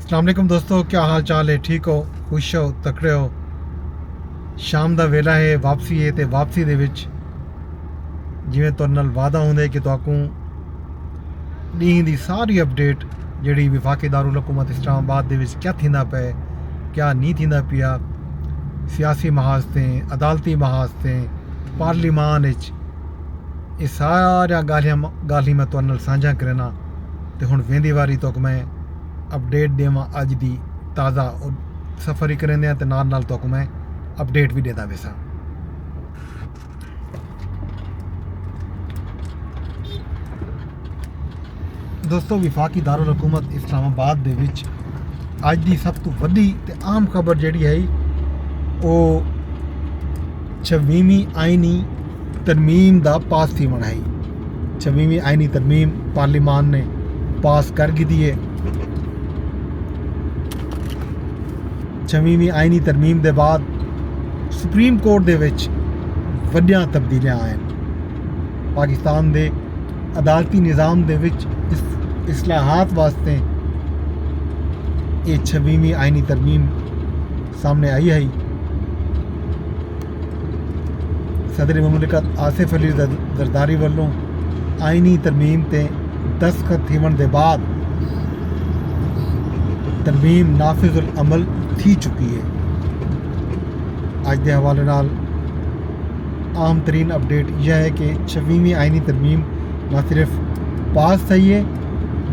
अस्सलाम वालेकुम दोस्तों, क्या हाल चाल है? ठीक हो, खुश हो, तकड़े हो? शाम ਦਾ ਵੇਲਾ है, वापसी है तो वापसी ਦੇ ਵਿੱਚ ਜਿਵੇਂ ਤੁਹਾਡੇ ਨਾਲ ਵਾਅਦਾ ਹੁੰਦਾ ਹੈ ਕਿ ਤੁਹਾਨੂੰ ॾींहं ਦੀ ਸਾਰੀ ਅਪਡੇਟ ਜਿਹੜੀ ਵਿਫਾਕੀ ਦਾरुल हुकूमत इस्लामाबाद ਦੇ ਵਿੱਚ क्या थींदा पिया, क्या नहीं थींदा पिया, सियासी महाज ते अदालती महाज ते पार्लीमान विच ये सारा गाल्हियां मैं ਤੁਹਾਡੇ ਨਾਲ ਸਾਂਝਾ करना। तो हुण वेंदी वारी तो मैं अपडेट देवां अज दी ताज़ा सफ़र ही करेंदे ते नाल नाल तो मैं अपडेट भी देता वैसा। दोस्तों, विफाकी दारुल हुकूमत इस्लामाबाद दे विच अज दी सब तो वड्डी ते आम खबर जिहड़ी है वो 26वीं आइनी तरमीम दा पास थी है। 26वीं आइनी तरमीम पार्लीमान ने पास कर दी है। 26वीं आइनी तरमीम के बाद सुप्रीम कोर्ट दे विच वड्डियां तब्दीलियां आए। पाकिस्तान दे अदालती निज़ाम दे विच इस्लाहात वास्ते ये 26वीं आइनी तरमीम सामने आई है। सदर मुमलिकत आसिफ अली जरदारी वालों आइनी तरमीम ते दस्तखत थीवन के बाद तरमीम नाफिजुल अमल थी चुकी है। अज के हवाले नाल आम तरीन अपडेट यह है कि 26वीं आइनी तरमीम न सिर्फ पास थी है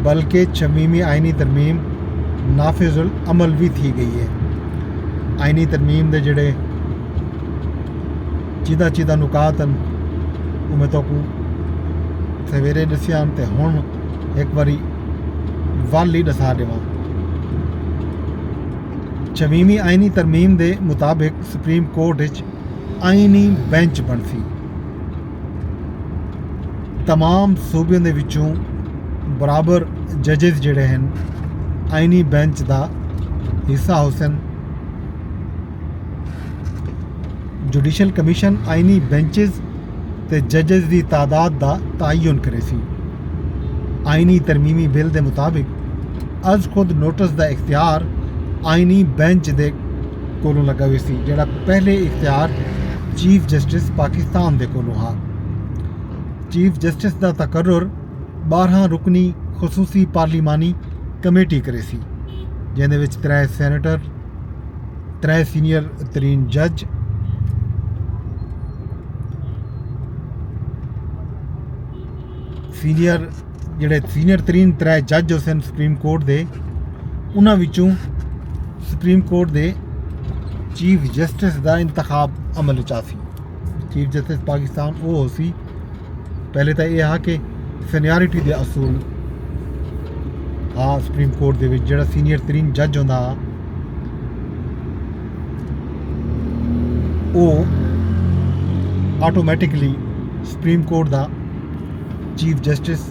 बल्कि 26वीं आइनी तरमीम नाफिजुल अमल भी थी गई है। आइनी तरमीम के जड़े चीदा नुकात हैं मैं तो सवेरे दसिया तो हुण एक बारी वल ही दसा देवां। 26वीं आइनी तरमीम के मुताबिक सुप्रीम कोर्ट विच आइनी बेंच बनसी। तमाम सूबे दे विचों बराबर जजेस जिहड़े हैं आइनी बेंच का हिस्सा होसन। जुडिशल कमीशन आइनी बेंचेस ते जजेस की तादाद का तयन करे सी। आइनी तरमीमी बिल के मुताबिक अज खुद नोटिस का इख्तियार आइनी बेंच दे कोलों लगा हुआ सी, जिहड़ा पहले इख्तियार चीफ जस्टिस पाकिस्तान दे कोलों हा। चीफ जस्टिस का तकर्रुर 12 रुकनी खसूसी पार्लीमानी कमेटी करे सी, जिहदे विच 3 सैनेटर, 3 सीनियर तरीन जज, सीनियर तरीन 3 जज हुसन सुप्रीम कोर्ट दे। उन्हां विचों सुप्रीम कोर्ट दे चीफ जस्टिस का इंतखाब अमल च सी। चीफ जस्टिस पाकिस्तान वो हो सी, पहले तो यह हा कि सीनियरिटी के असूल हाँ सुप्रीम कोर्ट दे विच जिहड़ा सीनियर तरीन जज होंदा वो आटोमैटिकली सुप्रीम कोर्ट का चीफ जस्टिस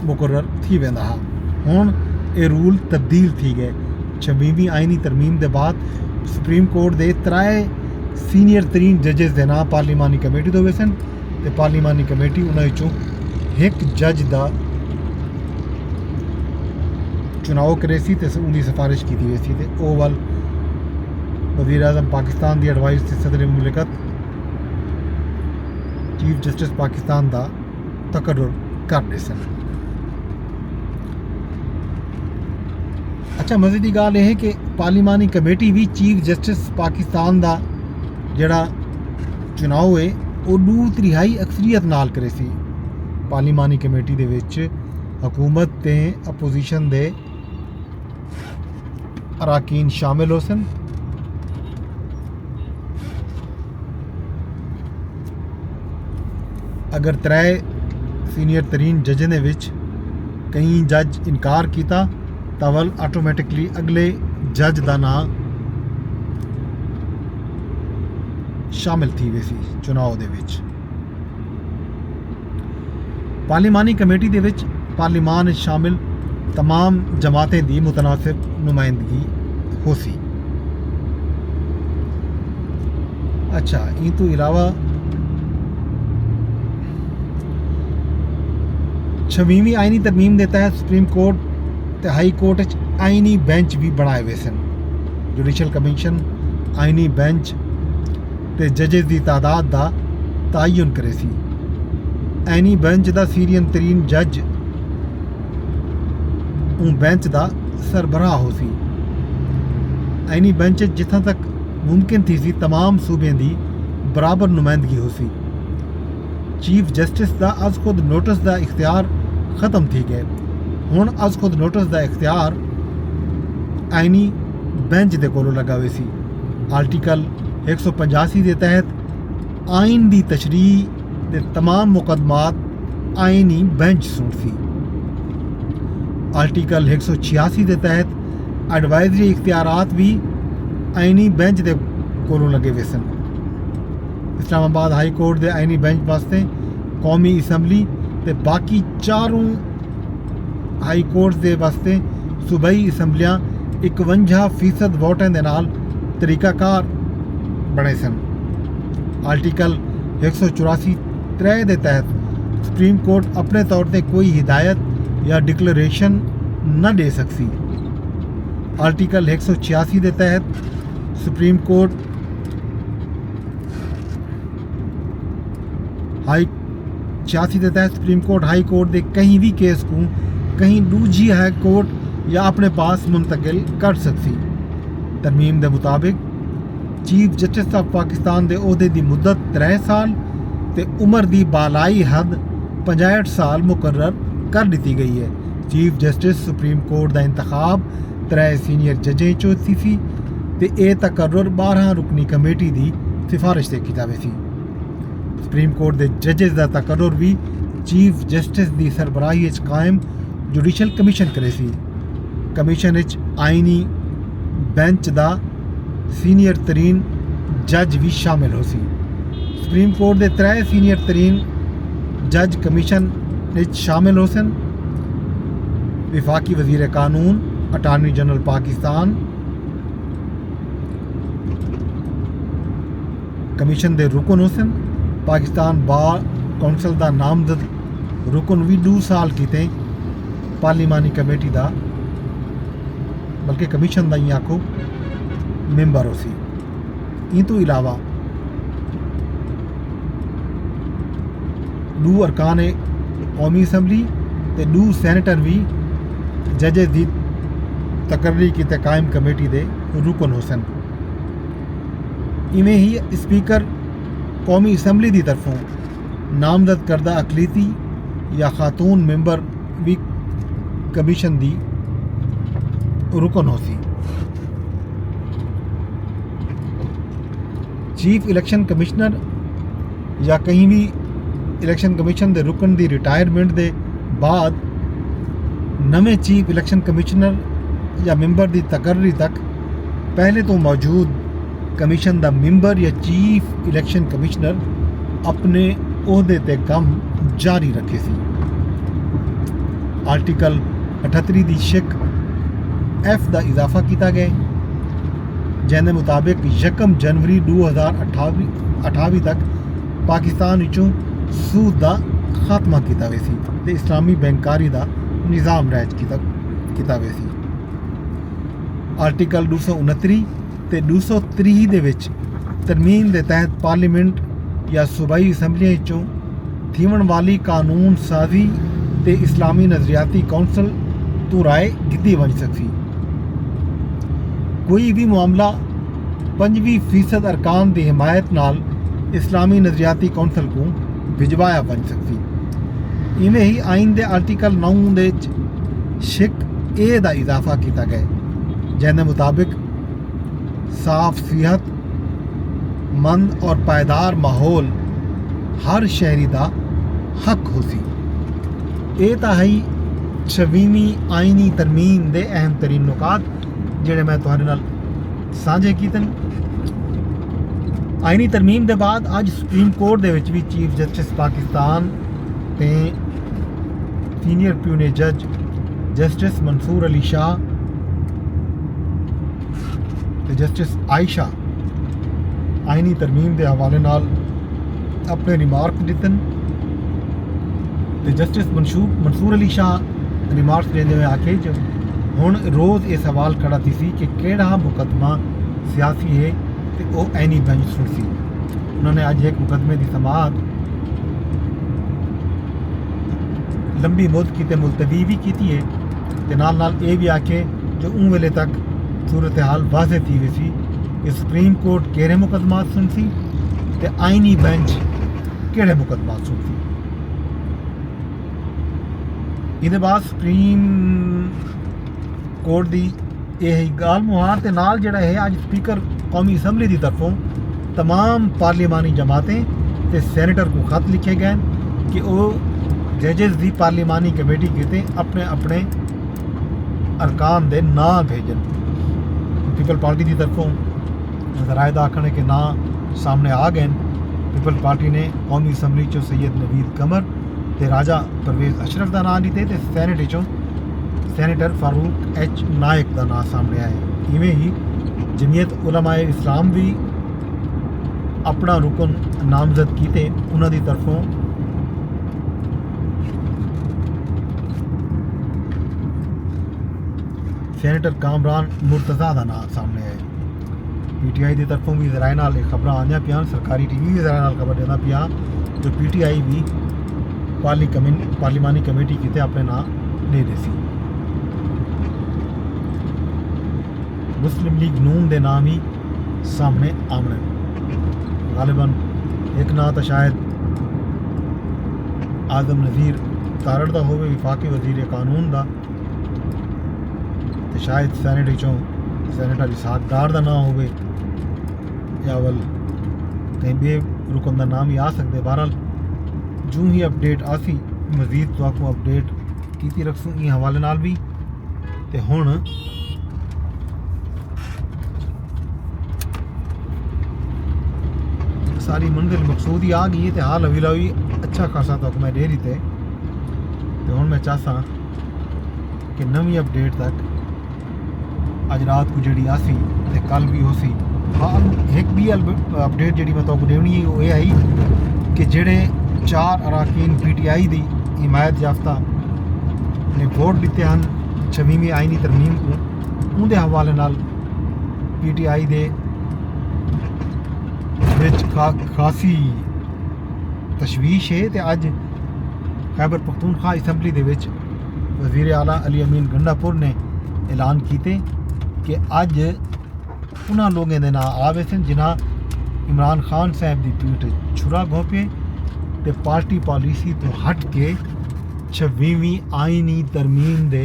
मुकर्रर थी वेंदा हा। हुण ये रूल तब्दील थी गए। 26वीं आइनी तरमीम के बाद सुप्रीम कोर्ट के 3 सीनियर तरीन जजेस के नाम पार्लीमानी कमेटी तो हुए सन ते पार्लीमानी कमेटी उन्होंने एक जज का चुनाव करे सी ते उनकी सिफारिश की हुई सी। ते ओ वल वज़ीर आज़म पाकिस्तान की एडवाइस से सदर मुमलिकत चीफ जस्टिस पाकिस्तान का तकर्रुर करते सन। अच्छा, मज़े की गाल यह है कि पार्लीमानी कमेटी भी चीफ जस्टिस पाकिस्तान का जड़ा चुनाव है वो 2/3 अक्सरीयत नाल करे सी। पार्लीमानी कमेटी दे विच हुकूमत ते अपोजिशन दे अराकीन शामिल हो सन। अगर 3 सीनियर तरीन जजें दे विच कई जज इनकार किया तो वल आटोमैटिकली अगले जज का नाम शामिल थी वे सी चुनाव दे विच। पार्लीमानी कमेटी दे विच पार्लीमान शामिल तमाम जमातें की मुतनासिब नुमाइंदगी हो सी। अच्छा, इन तो इलावा 26वीं आइनी तरमीम के तहत सुप्रीम कोर्ट ਤੇ ਹਾਈ ਕੋਰਟ 'ਚ ਆਈਨੀ ਬੈਂਚ ਵੀ ਬਣਾਏ ਹੋਏ ਸਨ। ਜੁਡੀਸ਼ੀਅਲ ਕਮਿਸ਼ਨ ਆਈਨੀ ਬੈਂਚ ਤੇ ਜੱਜਸ ਦੀ ਤਾਦਾਦ ਦਾ ਤਾਯਨ करे सी। ਆਈਨੀ ਬੈਂਚ ਦਾ ਸੀਨੀਅਰ ਤਰੀਨ ਜੱਜ ਉਹ ਬੈਂਚ ਦਾ ਸਰਬਰਾਹ ਹੋ ਸੀ। ਆਈਨੀ ਬੈਂਚ ਜਿੱਥੋਂ ਤੱਕ ਮੁਮਕਿਨ थी सी तमाम सूबे ਦੀ बराबर नुमाइंदगी हो सी। चीफ जस्टिस ਦਾ ਅੱਜ ਖੁਦ ਨੋਟਿਸ ਦਾ ਇਖਤਿਆਰ ਖਤਮ थी गए। ਹੁਣ ਅੱਜ ਖੁਦ ਨੋਟਿਸ ਦਾ ਇਖਤਿਆਰ ਆਈਨੀ ਬੈਂਚ ਦੇ ਕੋਲੋਂ ਲੱਗਾ ਹੋਇਆ ਸੀ। ਆਰਟੀਕਲ 185 ਦੇ ਤਹਿਤ ਆਇਨ ਦੀ ਤਸ਼ਰੀਹ ਦੇ तमाम ਮੁਕੱਦਮਾਤ ਆਈਨੀ ਬੈਂਚ ਸੁਣ ਸੀ। ਆਰਟੀਕਲ 186 ਦੇ ਤਹਿਤ ਐਡਵਾਈਜ਼ਰੀ ਇਖਤਿਆਰਾਤ ਵੀ ਆਈਨੀ ਬੈਂਚ ਦੇ ਕੋਲੋਂ ਲੱਗੇ ਹੋਏ ਸਨ। ਇਸਲਾਮਾਬਾਦ ਹਾਈ ਕੋਰਟ ਦੇ ਆਈਨੀ ਬੈਂਚ ਵਾਸਤੇ ਕੌਮੀ ਅਸੈਂਬਲੀ ਤੇ ਬਾਕੀ ਚਾਰੋਂ ਹਾਈ ਕੋਰਟ ਦੇ ਵਾਸਤੇ ਸੂਬਾਈ ਅਸੈਂਬਲੀਆਂ 51% ਵੋਟਾਂ ਦੇ ਨਾਲ ਤਰੀਕਾਕਾਰ ਬਣੇ ਸਨ। ਆਰਟੀਕਲ 184 ਦੇ ਤਹਿਤ ਸੁਪਰੀਮ ਕੋਰਟ ਆਪਣੇ ਤੌਰ ਤੇ ਕੋਈ ਹਿਦਾਇਤ ਜਾਂ ਡਿਕਲੇਰੇਸ਼ਨ ਨਾ ਦੇ ਸਕਦੀ। ਆਰਟੀਕਲ 186 ਦੇ ਤਹਿਤ ਸੁਪਰੀਮ ਕੋਰਟ ਹਾਈ ਕੋਰਟ ਦੇ ਕहीं ਵੀ ਕੇਸ ਨੂੰ ਕहीं ਦੂਜੀ ਹਾਈ ਕੋਰਟ ਜਾਂ ਆਪਣੇ ਪਾਸ ਮੁੰਤਕਿਲ ਕਰ ਸਕਦੀ। ਤਰਮੀਮ ਦੇ ਮੁਤਾबिक ਚੀਫ ਜਸਟਿਸ ਆਫ ਪਾਕਿਸਤਾਨ ਦੇ ਅਹੁਦੇ ਦੀ ਮੁੱਦਤ 3 ਸਾਲ ਤੇ ਉਮਰ ਦੀ ਬਾਲਾਈ ਹੱਦ 65 ਸਾਲ ਮੁਕਰਰ ਕਰ ਦਿੱਤੀ ਗਈ ਹੈ। ਚੀਫ ਜਸਟਿਸ ਸੁਪਰੀਮ ਕੋਰਟ ਦਾ ਇੰਤਖਾਬ 3 ਸੀਨੀਅਰ ਜੱਜਾਂ ਚੋਂ ਸੀ ਤੇ ਇਹ ਤਕਰਰ 12 ਰੁਕਨੀ ਕਮੇਟੀ ਦੀ ਸਿਫਾਰਿਸ਼ ਤੇ ਕੀਤਾ ਗਿਆ ਸੀ। ਸੁਪਰੀਮ ਕੋਰਟ ਦੇ ਜੱਜਸ ਦਾ ਤਕਰਰ ਵੀ ਚੀਫ ਜਸਟਿਸ ਦੀ ਸਰਬਰਾਹੀ ਵਿੱਚ ਕਾਇਮ ਜੁਡੀਸ਼ੀਅਲ ਕਮਿਸ਼ਨ ਕਰੇ ਸੀ। ਕਮਿਸ਼ਨ ਵਿੱਚ ਆਈਨੀ ਬੈਂਚ ਦਾ ਸੀਨੀਅਰ ਤਰੀਨ ਜੱਜ ਵੀ ਸ਼ਾਮਿਲ ਹੋ ਸੀ। ਸੁਪਰੀਮ ਕੋਰਟ ਦੇ 3 ਸੀਨੀਅਰ ਤਰੀਨ ਜੱਜ ਕਮਿਸ਼ਨ ਵਿੱਚ ਸ਼ਾਮਿਲ ਹੋ ਸਨ। ਵਿਫਾਕੀ ਵਜ਼ੀਰ ਕਾਨੂੰਨ, ਅਟਾਰਨੀ ਜਨਰਲ ਪਾਕਿਸਤਾਨ ਕਮਿਸ਼ਨ ਦੇ ਰੁਕਨ ਹੋ ਸਨ। ਪਾਕਿਸਤਾਨ ਬਾਰ ਕੌਂਸਲ ਦਾ ਨਾਮਜ਼ਦ ਰੁਕਨ ਵੀ 2 ਸਾਲ ਕੀਤੇ ਪਾਰਲੀਮਾਨੀ ਕਮੇਟੀ ਦਾ ਬਲਕਿ ਕਮਿਸ਼ਨ ਦਾ ਹੀ ਆਖੋ ਮੈਂਬਰ ਹੋ ਸੀ। ਇਹ ਤੋਂ ਇਲਾਵਾ 2 ਅਰਕਾਨ ਕੌਮੀ ਅਸੈਂਬਲੀ ਤੇ 2 ਸੈਨੇਟਰ ਵੀ ਜੱਜਸ ਦੀ ਤਕਰਰੀ ਕੀਤੇ ਕਾਇਮ ਕਮੇਟੀ ਦੇ ਰੁਕਨ ਹੋ ਸਨ। ਇਵੇਂ ਹੀ ਸਪੀਕਰ ਕੌਮੀ ਅਸੈਂਬਲੀ ਦੀ ਤਰਫੋਂ ਨਾਮਜ਼ਦ ਕਰਦਾ ਅਕਲੀਤੀ ਜਾਂ ਖਾਤੂਨ ਮੈਂਬਰ ਵੀ ਕਮਿਸ਼ਨ ਦੀ ਰੁਕਨ ਹੋ ਸੀ। ਚੀਫ ਇਲੈਕਸ਼ਨ ਕਮਿਸ਼ਨਰ ਜਾਂ ਕहीं ਵੀ ਇਲੈਕਸ਼ਨ ਕਮਿਸ਼ਨ ਦੇ ਰੁਕਨ ਦੀ ਰਿਟਾਇਰਮੈਂਟ ਦੇ ਬਾਅਦ ਨਵੇਂ ਚੀਫ ਇਲੈਕਸ਼ਨ ਕਮਿਸ਼ਨਰ ਜਾਂ ਮੈਂਬਰ ਦੀ ਤਕਰਰੀ ਤੱਕ ਪਹਿਲੇ ਤੋਂ ਮੌਜੂਦ ਕਮਿਸ਼ਨ ਦਾ ਮੈਂਬਰ ਜਾਂ ਚੀਫ ਇਲੈਕਸ਼ਨ ਕਮਿਸ਼ਨਰ ਆਪਣੇ ਅਹੁਦੇ ਤੇ ਕੰਮ ਜਾਰੀ ਰੱਖੇ ਸੀ। ਆਰਟੀਕਲ 38 ਦੀ ਸ਼ਿਕ F ਦਾ ਇਜ਼ਾਫਾ ਕੀਤਾ ਗਿਆ, ਜਿਹਦੇ ਮੁਤਾਬਿਕ 1 ਜਨਵਰੀ 2028 ਤੱਕ ਪਾਕਿਸਤਾਨ ਵਿੱਚੋਂ ਸੂਦ ਦਾ ਖਾਤਮਾ ਕੀਤਾ ਗਿਆ ਸੀ ਤੇ ਇਸਲਾਮੀ ਬੈਂਕਾਰੀ ਦਾ ਨਿਜ਼ਾਮ ਰਾਜ ਕੀਤਾ ਗਿਆ ਸੀ। ਆਰਟੀਕਲ 229 ਤੇ 230 ਦੇ ਵਿੱਚ ਤਰਮੀਮ ਦੇ ਤਹਿਤ ਪਾਰਲੀਮੈਂਟ ਜਾਂ ਸੂਬਾਈ ਅਸੈਂਬਲੀਆਂ ਵਿੱਚੋਂ ਥੀਵਣ ਵਾਲੀ ਕਾਨੂੰਨ ਸਾਜ਼ੀ ਤੇ ਇਸਲਾਮੀ ਨਜ਼ਰੀਆਤੀ ਕੌਂਸਲ ਤੋਂ ਰਾਏ ਕੀਤੀ ਬਣ ਸਕਦੀ। ਕੋਈ ਵੀ ਮਾਮਲਾ 25% ਅਰਕਾਨ ਦੀ ਹਮਾਇਤ ਨਾਲ ਇਸਲਾਮੀ ਨਜ਼ਰੀਆਤੀ ਕੌਂਸਲ ਨੂੰ ਭਿਜਵਾਇਆ ਬਣ ਸਕਦੀ। ਇਵੇਂ ਹੀ ਆਇਨ ਦੇ ਆਰਟੀਕਲ 9 ਦੇ ਸ਼ਿਕ A ਦਾ ਇਜ਼ਾਫਾ ਕੀਤਾ ਗਿਆ, ਜਿਹਦੇ ਮੁਤਾबिक ਸਾਫ਼ ਸਿਹਤ ਮੰਦ ਔਰ ਪਾਇਦਾਰ ਮਾਹੌਲ ਹਰ ਸ਼ਹਿਰੀ ਦਾ ਹੱਕ ਹੋ ਸੀ। ਇਹ ਤਾਂ ਹੈ 26ਵੀਂ ਆਇਨੀ ਤਰਮੀਮ ਦੇ ਅਹਿਮ ਤਰੀਨ ਨੁਕਾਤ ਜਿਹੜੇ ਮੈਂ ਤੁਹਾਡੇ ਨਾਲ ਸਾਂਝੇ ਕੀਤੇ। ਆਇਨੀ ਤਰਮੀਮ ਦੇ ਬਾਅਦ ਅੱਜ ਸੁਪਰੀਮ ਕੋਰਟ ਦੇ ਵਿੱਚ ਵੀ ਚੀਫ ਜਸਟਿਸ ਪਾਕਿਸਤਾਨ ਤੇ ਸੀਨੀਅਰ ਪਿਊਨੇ ਜੱਜ ਜਸਟਿਸ ਮਨਸੂਰ ਅਲੀ ਸ਼ਾਹ ਤੇ ਜਸਟਿਸ ਆਇਸ਼ਾ ਆਇਨੀ ਤਰਮੀਮ ਦੇ ਹਵਾਲੇ ਨਾਲ ਆਪਣੇ ਰਿਮਾਰਕ ਦਿੱਤੇ ਤੇ ਜਸਟਿਸ ਮਨਸੂਰ ਅਲੀ ਸ਼ਾਹ ਰਿਮਾਰਕ ਦੇਂਦੇ ਹੋਏ ਆਖੇ हुण रोज़ ये सवाल खड़ा थी सी कि केड़ा मुकदमा सियासी है तो वह एनी बेंच सुनसी। उन्होंने अज एक मुकदमे की समाअत लंबी मुद्दत की ते मुलतवी भी की है ते नाल नाल ये भी आखे जो उन वेले तक सूरत हाल वाजे थी वी सी कि सुप्रीम कोर्ट केड़े मुकदमात सुनसी ते आईनी बेंच केड़े मुकदमात सुनसी। इहदे बाद सुप्रीम कोर्ट की यह गाल मुहार ते नाल जिहड़ा है अज स्पीकर कौमी असैंबली की तरफों तमाम पार्लिमानी जमातें ते सैनेटर को खत लिखे गए कि वह जजेस की पार्लिमानी कमेटी किते अपने अपने अरकान दे ना भेजन। पीपल पार्टी की तरफों जरायद आखने के ना सामने आ गए। पीपल पार्टी ने कौमी असैंबली चो सैयद नवीद कमर ते राजा परवेज अशरफ का नाम दिते ते सैनेट चो सैनेटर फारूक एच नायक का नाम सामने आए। इवें ही जमीयत उलमाए इस्लाम भी अपना रुकन नामजद किए। उन्होंने तरफों सैनेटर कामरान मुर्तज़ा का नाम सामने आए। PTI की तरफों भी जराए नाल खबर आंदियां पियां, सरकारी TV भी जराए नाल खबर देना पिया जो PTI भी पार्लिमानी कमेटी किते अपने नाम ले दे सी। मुस्लिम लीग नून के नाम ही सामने आमने गालिबन एक ना तो शायद आजम नज़ीर तारड़ का होवे विफाकी वजीर कानून का, तो शायद सैनेट चों सैनेटर इसाक डार का नाम होवे या वल कहीं बे रुकन का नाम ही आ सकते। बहरहाल जूँ ही अपडेट आसी मजीद तो आपको अपडेट की रखसूँ इन हवाले नाल भी। तो हुण सारी मंजिल मकसूद ही आ गई है तो हाल अवीला भी अच्छा खासा तो मैं दे रही थे। तो हुण मैं चाहता कि नवी अपडेट तक अज रात को जी आसी तो कल भी होसी। हाँ एक भी अपडेट जी मैं तो देनी है वो ये आई कि जेड़े 4 अराकीन PTI की हिमायत याफ्ता ने वोट दिते हैं 26वीं आईनी तरमीम को, उनके हवाले नाल PTI दे विच खासी तशवीश है। तो अज खैबर पख्तूनख्वा असैंबली दे विच वज़ीर आला अली अमीन गंडापुर ने ऐलान किए कि अज उन्होंने लोगों के नाम आवे सन जिन्हें इमरान खान साहब की पीठ छुरा घोंपे तो पार्टी पॉलिसी तो हट के 26वीं आईनी तरमीम के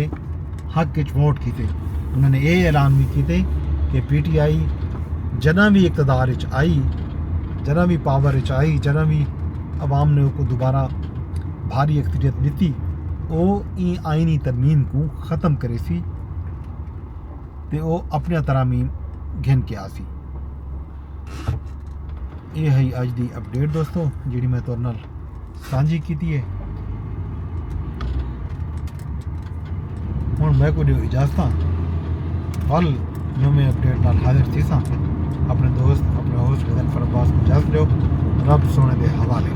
हक वोट किए। उन्होंने ये ऐलान भी किए कि PTI जना भी इकतदार आई, जना भी पावर आई, जना भी अवाम ने उसको दोबारा भारी अक्सरियत दी वो इन आईनी तरमीम को ख़त्म करे सी ते वो अपने तरामीम घिन के आसी। ये है अज की अपडेट दोस्तों जी मैं तुहाडे नाल सांझी की है। हुण मैं को दिओ इजाजत, कल नवे अपडेट नाल हाजिर थी सा। अपने दोस्त अपने होस्ट गजनफर अब्बास को इजाजत दो। रब सोने के हवाले।